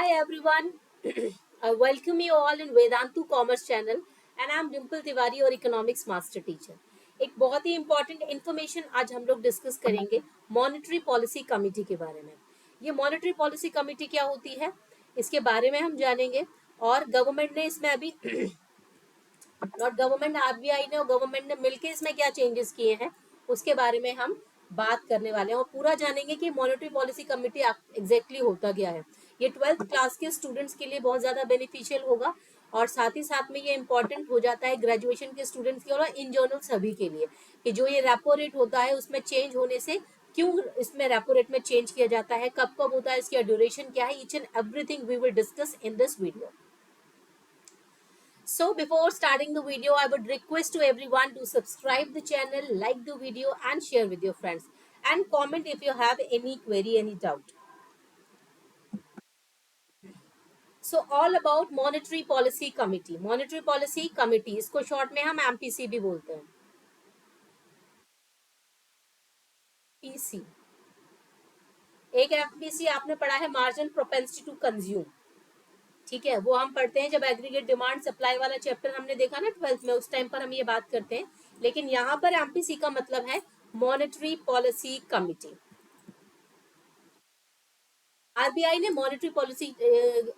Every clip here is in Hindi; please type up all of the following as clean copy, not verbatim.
Hi everyone, I welcome you all in Vedantu Commerce Channel and I am Dimple Tiwari और Economics Master Teacher. एक बहुत ही इम्पॉर्टेंट इन्फॉर्मेशन आज हम लोग डिस्कस करेंगे मॉनेटरी पॉलिसी कमेटी के बारे में। ये मॉनेटरी पॉलिसी कमेटी क्या होती है इसके बारे में हम जानेंगे और गवर्नमेंट ने इसमें अभी नॉट गवर्नमेंट आरबीआई ने और गवर्नमेंट ने मिलकर इसमें क्या चेंजेस किए हैं उसके बारे में हम बात करने वाले हैं और पूरा जानेंगे कि मॉनेटरी पॉलिसी कमेटी एग्जैक्टली होता क्या है। ये 12th क्लास के स्टूडेंट्स के लिए बहुत ज्यादा बेनिफिशियल होगा और साथ ही साथ में ये इंपॉर्टेंट हो जाता है ग्रेजुएशन के स्टूडेंट्स के और इन जनरल सभी के लिए कि जो ये रेपो रेट होता है उसमें चेंज होने से क्यों इसमें रेपो रेट में चेंज किया जाता है, कब कब होता है, इसकी ड्यूरेशन क्या है, each and everything we will discuss in this video. So before starting the video, I would request to everyone to subscribe the channel, like the video and share with your friends and comment if you have any query, any doubt. So all about Monetary Policy Committee. Monetary Policy Committee, इसको short में हम MPC भी बोलते हैं. PC. एक MPC आपने पढ़ा है मार्जिन प्रोपेंसिटी टू कंज्यूम. ठीक है, वो हम पढ़ते हैं जब एग्रीगेट डिमांड सप्लाई वाला चैप्टर हमने देखा ना 12th में, उस टाइम पर हम ये बात करते हैं. लेकिन यहाँ पर एमपीसी का मतलब है मॉनेटरी पॉलिसी कमिटी. आरबीआई ने मॉनेटरी पॉलिसी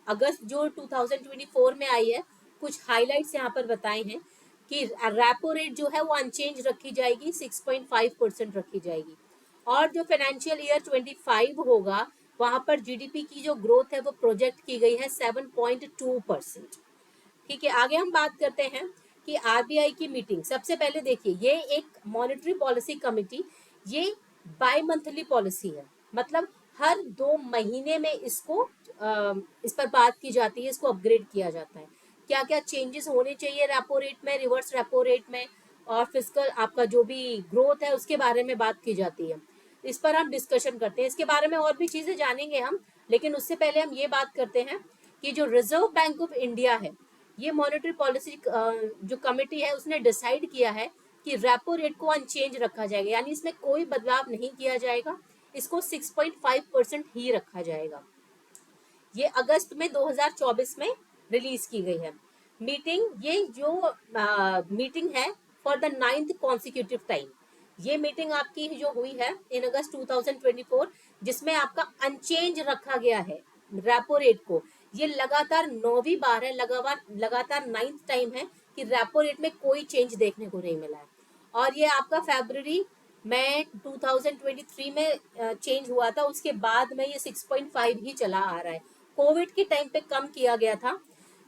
अगस्त जो 2024 में आई है, कुछ हाइलाइट्स यहाँ पर बताए हैं कि रेपो रेट जो है वो अनचेंज रखी जाएगी, 6.5% रखी जाएगी और जो फाइनेंशियल ईयर 25 होगा वहां पर जीडीपी की जो ग्रोथ है वो प्रोजेक्ट की गई है 7.2%. ठीक है, आगे हम बात करते हैं कि आरबीआई की मीटिंग. सबसे पहले देखिए, ये एक मॉनेटरी पॉलिसी कमेटी, ये बाय मंथली पॉलिसी है, मतलब हर 2 महीने में इसको इस पर बात की जाती है, इसको अपग्रेड किया जाता है. क्या क्या चेंजेस होने चाहिए रेपो रेट में, रिवर्स रेपो रेट में और फिस्कल आपका जो भी ग्रोथ है उसके बारे में बात की जाती है. इस पर हम डिस्कशन करते हैं. इसके बारे में और भी चीजें जानेंगे हम, लेकिन उससे पहले हम ये बात करते हैं कि जो रिजर्व बैंक ऑफ इंडिया है, ये मॉनेटरी पॉलिसी जो कमेटी है उसने डिसाइड किया है कि रेपो रेट को अनचेंज रखा जाएगा, यानी इसमें कोई बदलाव नहीं किया जाएगा, इसको 6.5% ही रखा जाएगा. ये अगस्त में 2024 में रिलीज की गई है मीटिंग. ये जो मीटिंग है for the 9th consecutive time, ये मीटिंग आपकी जो हुई है इन अगस्त 2024, जिसमें आपका अनचेंज रखा गया है रेपो रेट को. ये लगातार 9वीं बार है, लगातार 9th टाइम है कि रेपो रेट में कोई चेंज देखने को नहीं मिला है. और ये आपका फरवरी में 2023 में चेंज हुआ था, उसके बाद में ये 6.5 ही चला आ रहा है. कोविड के टाइम पे कम किया गया था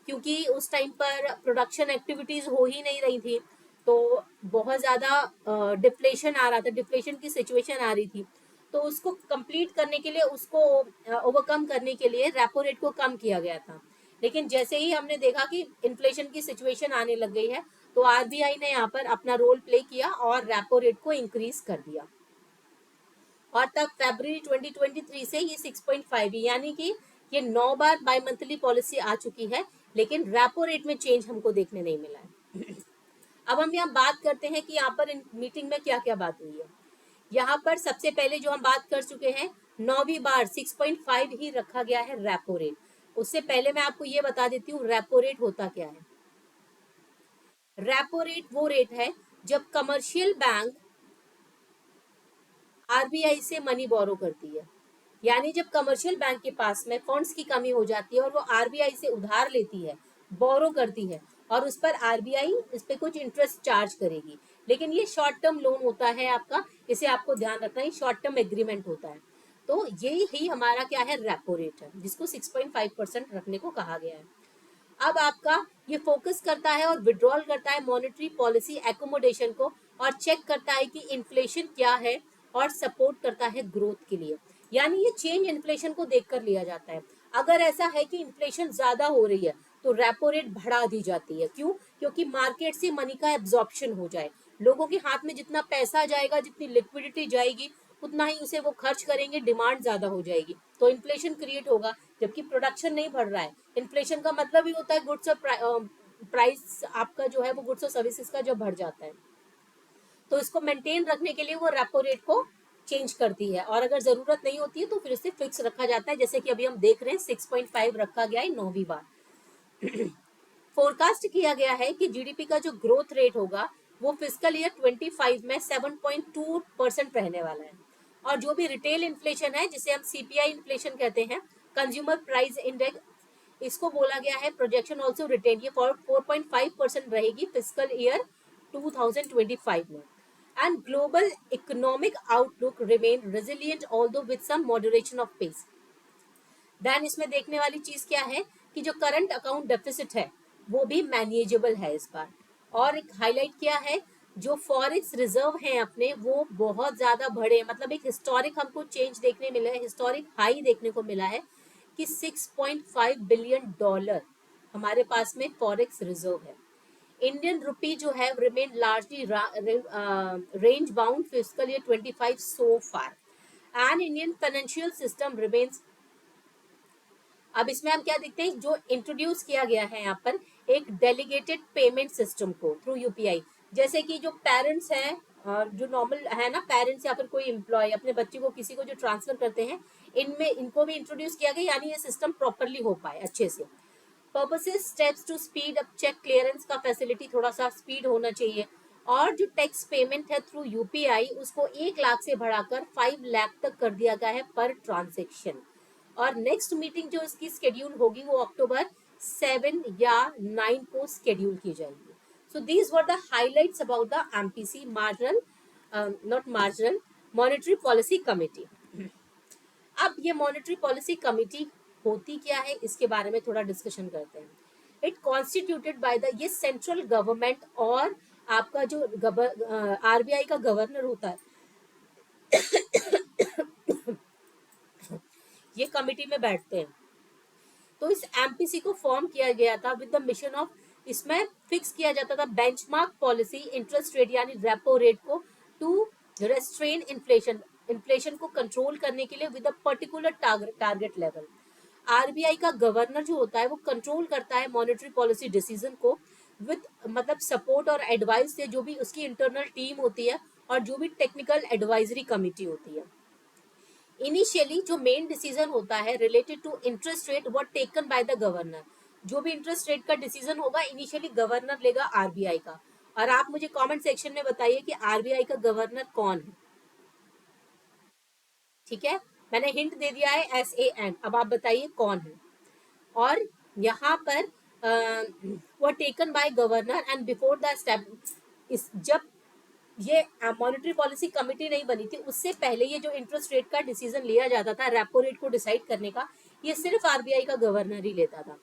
क्योंकि उस टाइम पर प्रोडक्शन एक्टिविटीज हो ही नहीं रही थी, तो बहुत ज्यादा डिफ्लेशन आ रहा था, डिफ्लेशन की सिचुएशन आ रही थी. तो उसको कंप्लीट करने के लिए, उसको ओवरकम करने के लिए रेपो रेट को कम किया गया था. लेकिन जैसे ही हमने देखा कि इन्फ्लेशन की सिचुएशन आने लग गई है, तो आरबीआई ने यहाँ पर अपना रोल प्ले किया और रेपो रेट को इंक्रीज कर दिया. और तब फरवरी 2023 से ये 6.5, यानी कि ये 9 बार बाई मंथली पॉलिसी आ चुकी है, लेकिन रेपो रेट में चेंज हमको देखने नहीं मिला है. अब हम यहाँ बात करते हैं कि यहाँ पर इन मीटिंग में क्या क्या बात हुई है. यहाँ पर सबसे पहले जो हम बात कर चुके हैं, 9वीं बार 6.5 ही रखा गया है रेपो रेट. उससे पहले मैं आपको ये बता देती हूँ रेपो रेट होता क्या है. रेपो रेट वो रेट है जब कमर्शियल बैंक आरबीआई से मनी बोरो करती है, यानी जब कमर्शियल बैंक के पास में फंड्स की कमी हो जाती है और वो आरबीआई से उधार लेती है, बोरो करती है, और उस पर आरबीआई इस पे कुछ इंटरेस्ट चार्ज करेगी. लेकिन ये शॉर्ट टर्म लोन होता है आपका, इसे आपको ध्यान रखना है, शॉर्ट टर्म एग्रीमेंट होता है. तो यही ही हमारा क्या है, रेपो रेट है, जिसको 6.5% रखने को कहा गया है. अब आपका ये फोकस करता है और विड्रॉल करता है मॉनेटरी पॉलिसी एकोमोडेशन को और चेक करता है कि इन्फ्लेशन क्या है और सपोर्ट करता है ग्रोथ के लिए. यानी ये चेंज इन्फ्लेशन को देखकर लिया जाता है. अगर ऐसा है कि इन्फ्लेशन ज्यादा हो रही है तो रेपो रेट बढ़ा दी जाती है. क्यों? क्योंकि मार्केट से मनी का एब्जॉर्प्शन हो जाए, लोगों के हाथ में जितना पैसा जाएगा, जितनी लिक्विडिटी जाएगी, उतना ही उसे वो खर्च करेंगे, डिमांड ज्यादा हो जाएगी, तो इन्फ्लेशन क्रिएट होगा. जबकि प्रोडक्शन नहीं बढ़ रहा है, इन्फ्लेशन का मतलब ही होता है गुड्स और प्राइस आपका जो है वो गुड्स और सर्विसेज का जब बढ़ जाता है. तो इसको मेंटेन रखने के लिए वो रेपो रेट को चेंज करती है, और अगर जरूरत नहीं होती है तो फिर इसे फिक्स रखा जाता है, जैसे कि अभी हम देख रहे हैं 6.5 रखा गया है 9वीं बार। फोरकास्ट किया गया है कि जीडीपी का जो ग्रोथ रेट होगा वो फिजिकल ईयर 25 में 7.2% रहने वाला है। और जो भी रिटेल इन्फ्लेशन है, जिसे हम सीपीआई इन्फ्लेशन कहते हैं, कंज्यूमर प्राइस इंडेक्स, इसको बोला गया है प्रोजेक्शन ऑल्सो रिटेन, ये 4.5% रहेगी फिजिकल ईयर 2025 में। And global economic outlook remain resilient although with some moderation of pace. Then इसमें देखने वाली चीज क्या है कि जो करंट अकाउंट डेफिसिट है वो भी मैनेजेबल है इस बार। और एक हाईलाइट किया है, जो फॉरेक्स रिजर्व हैं अपने वो बहुत ज्यादा बढ़े, मतलब एक हिस्टोरिक हमको चेंज देखने मिला है, हिस्टोरिक हाई देखने को मिला है कि 6.5 बिलियन डॉलर हमारे पास में फॉरेक्स रिजर्व है। इंडियन रुपी जो है remain largely range bound physical year 25 so far, and Indian financial system remains. अब इसमें हम क्या देखते हैं, जो इंट्रोड्यूस किया गया है यहाँ पर एक डेलीगेटेड पेमेंट सिस्टम को थ्रू यूपीआई, जैसे कि जो पेरेंट्स हैं, जो नॉर्मल है ना पेरेंट्स या फिर कोई एम्प्लॉय अपने बच्चे को किसी को जो ट्रांसफर करते हैं, इनमें इनको भी इंट्रोड्यूस किया गया, यानी ये सिस्टम प्रॉपरली हो पाए अच्छे से। Purposes steps to speed up check clearance का फैसिलिटी थोड़ा सा स्पीड होना चाहिए, और जो टैक्स पेमेंट है थ्रू यूपीआई उसको 1 लाख से बढ़ाकर 5 लाख तक कर दिया गया है पर ट्रांजेक्शन। और नेक्स्ट मीटिंग जो इसकी स्केड्यूल होगी वो अक्टूबर 7 या 9 को स्केड्यूल की जाएगी। So these were the highlights about the MPC marginal, not marginal, monetary policy committee. अब ये मॉनेटरी पॉलिसी कमेटी होती क्या है इसके बारे में थोड़ा डिस्कशन करते हैं। इट कॉन्स्टिट्यूटेड बाय द, ये सेंट्रल गवर्नमेंट और आपका जो आरबीआई का गवर्नर होता है ये कमेटी में बैठते हैं। तो इस एमपीसी को फॉर्म किया गया था विद द मिशन ऑफ, इसमें फिक्स किया जाता था बेंचमार्क पॉलिसी इंटरेस्ट रेट यानी रेपो रेट को टू रेस्ट्रेन इन्फ्लेशन, इन्फ्लेशन को कंट्रोल करने के लिए with a particular target level. RBI का गवर्नर जो होता है वो कंट्रोल करता है मॉनेटरी पॉलिसी डिसीजन को विद, मतलब सपोर्ट और एडवाइस से जो भी उसकी इंटरनल टीम होती है और जो भी टेक्निकल एडवाइजरी कमिटी होती है। इनिशियली जो मेन डिसीजन होता है रिलेटेड टू इंटरेस्ट रेट वो टेकन बाय द गवर्नर, जो भी इंटरेस्ट रेट का डिसीजन होगा इनिशियली गवर्नर लेगा आरबीआई का। और आप मुझे कमेंट सेक्शन में बताइए कि आरबीआई का गवर्नर कौन है। ठीक है, मैंने हिंट दे दिया है SAN, अब आप बताइए कौन है। और यहाँ पर वो taken by governor and before the step, इस जब ये मॉनेटरी पॉलिसी कमेटी नहीं बनी थी उससे पहले ये जो इंटरेस्ट रेट का डिसीजन लिया जाता था रेपो रेट को डिसाइड करने का, ये सिर्फ आरबीआई का गवर्नर ही लेता था।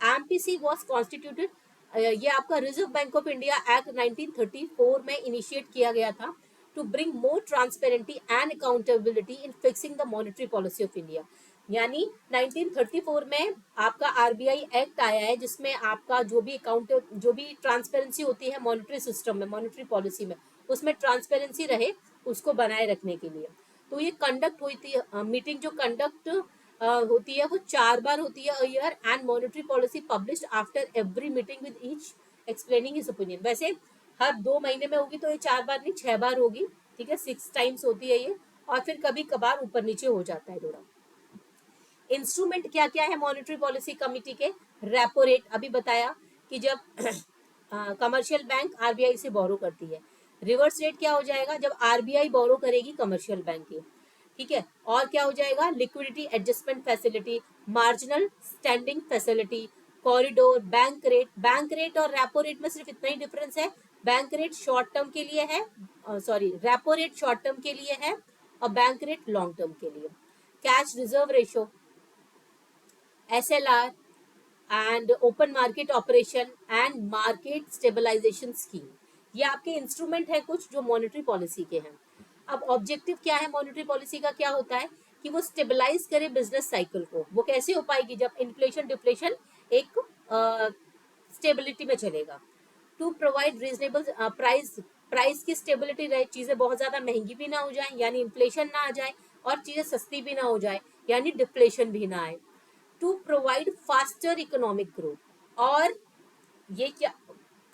एमपीसी वाज कॉन्स्टिट्यूटेड, ये आपका Reserve Bank of India Act 1934 में इनिशिएट किया गया था to bring more transparency and accountability in fixing the monetary policy of India. यानी 1934 में आपका आरबीआई एक्ट आया है जिसमें आपका जो भी अकाउंट, जो भी ट्रांसपेरेंसी होती है मॉनेटरी सिस्टम में, मॉनेटरी पॉलिसी में, उसमें ट्रांसपेरेंसी रहे उसको बनाए रखने के लिए। तो ये कंडक्ट हुई थी मीटिंग, जो कंडक्ट होती है वो 4 बार होती है year, and monetary policy published after every meeting with each explaining his opinion. वैसे हर 2 महीने में होगी तो ये 4 बार नहीं 6 बार होगी, ठीक है, 6 टाइम्स होती है ये, और फिर कभी कभार ऊपर नीचे हो जाता है थोड़ा। इंस्ट्रूमेंट क्या क्या है मॉनेटरी पॉलिसी कमिटी के, रेपो रेट अभी बताया कि जब कमर्शियल बैंक आरबीआई से बोरो करती है। रिवर्स रेट क्या हो जाएगा, जब आरबीआई बोरो करेगी कमर्शियल बैंक की, ठीक है। और क्या हो जाएगा, liquidity adjustment facility, marginal standing facility, corridor, bank rate और रेपो रेट में सिर्फ इतना ही डिफरेंस है, बैंक रेट शॉर्ट टर्म के लिए है, sorry repo rate short term के लिए है और बैंक रेट लॉन्ग टर्म के लिए। Cash reserve ratio, SLR and open market operation and market stabilization scheme, ये आपके इंस्ट्रूमेंट है कुछ जो मॉनेटरी पॉलिसी के हैं। अब ऑब्जेक्टिव क्या है मॉनेटरी पॉलिसी का, क्या होता है कि वो स्टेबलाइज करे बिजनेस साइकिल को। वो कैसे हो पाएगी, जब इन्फ्लेशन डिफ्लेशन एक स्टेबिलिटी में चलेगा। To provide reasonable price, price की स्टेबिलिटी रहे, चीजें बहुत ज्यादा महंगी भी ना हो जाए यानी इन्फ्लेशन ना आ जाए, और चीजें सस्ती भी ना हो जाए यानी डिफ्लेशन भी ना आए। To provide faster economic growth, और ये क्या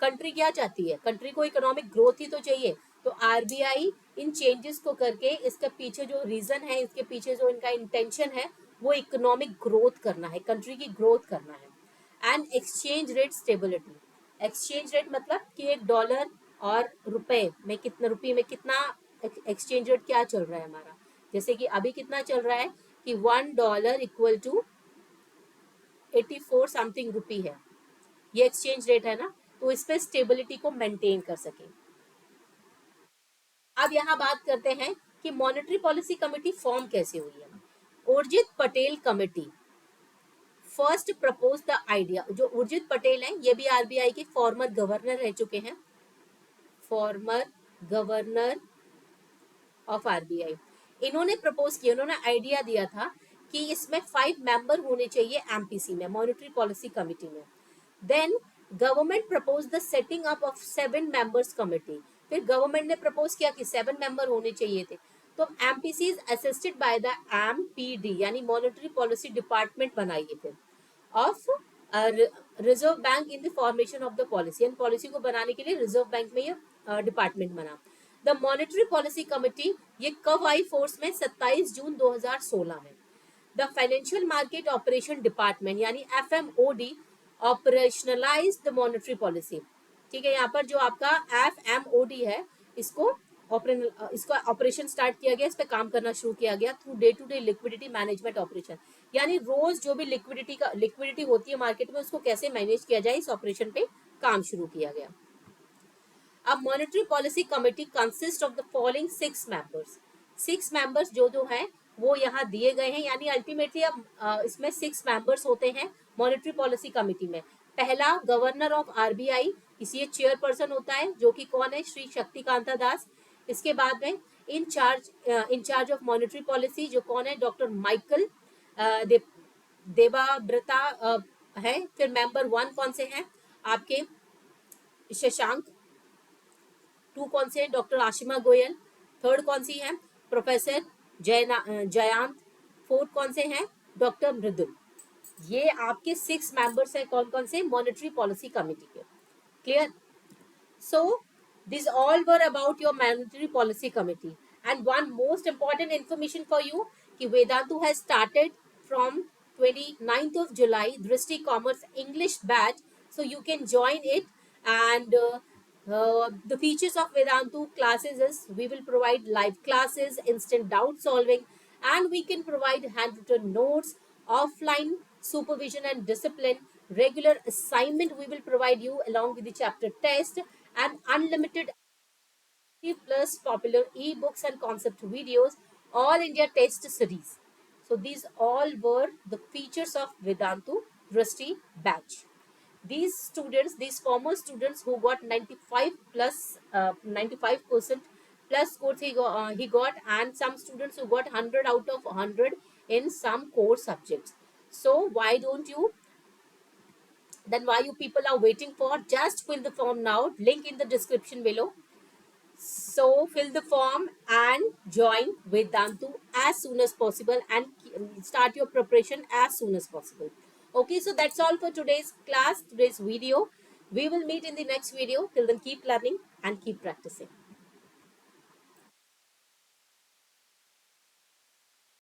कंट्री क्या चाहती है, कंट्री को इकोनॉमिक ग्रोथ ही तो चाहिए, तो आरबीआई इन चेंजेस को करके इसके पीछे जो रीजन है, इसके पीछे जो इनका इंटेंशन है, वो इकोनॉमिक ग्रोथ करना है, कंट्री की ग्रोथ करना है। And exchange rate stability, exchange rate मतलब कि एक डॉलर और रुपये में कितना एक्सचेंज रेट क्या चल रहा है हमारा। जैसे कि अभी कितना चल रहा है कि $1 इक्वल टू 84 समथिंग रुपी है, ये एक्सचेंज रेट है ना, तो इस पे स्टेबिलिटी को मेंटेन कर सके। अब यहाँ बात करते हैं कि मॉनेटरी पॉलिसी कमेटी फॉर्म कैसे हुई है। Urjit Patel committee first propose the idea. जो उर्जित पटेल हैं ये भी आरबीआई के फॉर्मर गवर्नर रह चुके हैं, फॉर्मर गवर्नर ऑफ आरबीआई। इन्होंने प्रपोज किया, उन्होंने आइडिया दिया था कि इसमें 5 मेंबर होने चाहिए एमपीसी में, मॉनेटरी पॉलिसी कमेटी में। Then government propose the setting up of 7 members committee. फिर गवर्नमेंट ने प्रपोज किया कि 7 मेंबर होने चाहिए थे। तो MPC is assisted by the MPD यानी मॉनेटरी पॉलिसी डिपार्टमेंट बनाइए फिर of Reserve Bank in the formation of the policy, and policy को बनाने के लिए रिजर्व बैंक में ये डिपार्टमेंट बना। द मॉनेटरी पॉलिसी कमेटी ये कब आई फोर्स में, 27 जून 2016 में। The financial market operation department यानी एफएमओडी ऑपरेशनलाइज द मॉनेटरी पॉलिसी। ठीक है, यहाँ पर जो आपका एफएमओडी है इसको इसका ऑपरेशन स्टार्ट किया गया, इस पे काम करना शुरू किया गया through day to day liquidity management operation, यानी रोज जो भी लिक्विडिटी होती है मार्केट में उसको कैसे मैनेज किया जाए, इस ऑपरेशन पे काम शुरू किया गया। अब monetary policy committee consist of the following 6 members. 6 members जो जो हैं वो यहाँ दिए गए हैं, यानी अल्टीमेटली अब इसमें 6 मेंबर्स होते हैं मॉनेटरी पॉलिसी कमेटी में। पहला गवर्नर ऑफ आरबीआई, इसी चेयरपर्सन होता है जो कि कौन है, श्री शक्तिकांता दास। इसके बाद में इंचार्ज ऑफ मॉनेटरी पॉलिसी जो कौन है, डॉक्टर माइकल देवाब्रता है। फिर मेंबर 1 कौन से हैं आपके, शशांक। 2 कौन से हैं, डॉक्टर आशिमा गोयल। 3rd कौन सी है, प्रोफेसर जयांत। 4th कौन से हैं, डॉक्टर मृदुल। ये आपके 6 मेंबर्स हैं कौन कौन से, मॉनेटरी पॉलिसी कमेटी के। Clear? So these all were about your monetary policy committee, and one most important information for you कि Vedantu has started from 29th of July Drishti Commerce English batch, so you can join it. And the features of Vedantu classes is we will provide live classes, instant doubt solving, and we can provide handwritten notes, offline supervision and discipline, regular assignment we will provide you along with the chapter test, and unlimited plus popular ebooks and concept videos, all India test series. So these all were the features of Vedantu Drishti batch. These students, these former students who got 95 plus 95% plus scores he got, and some students who got 100 out of 100 in some core subjects. So why don't you, then why you people are waiting for, just fill the form now, link in the description below. So fill the form and join Vedantu as soon as possible, and start your preparation as soon as possible. Okay, so that's all for today's class, today's video. We will meet in the next video. Till then, keep learning and keep practicing.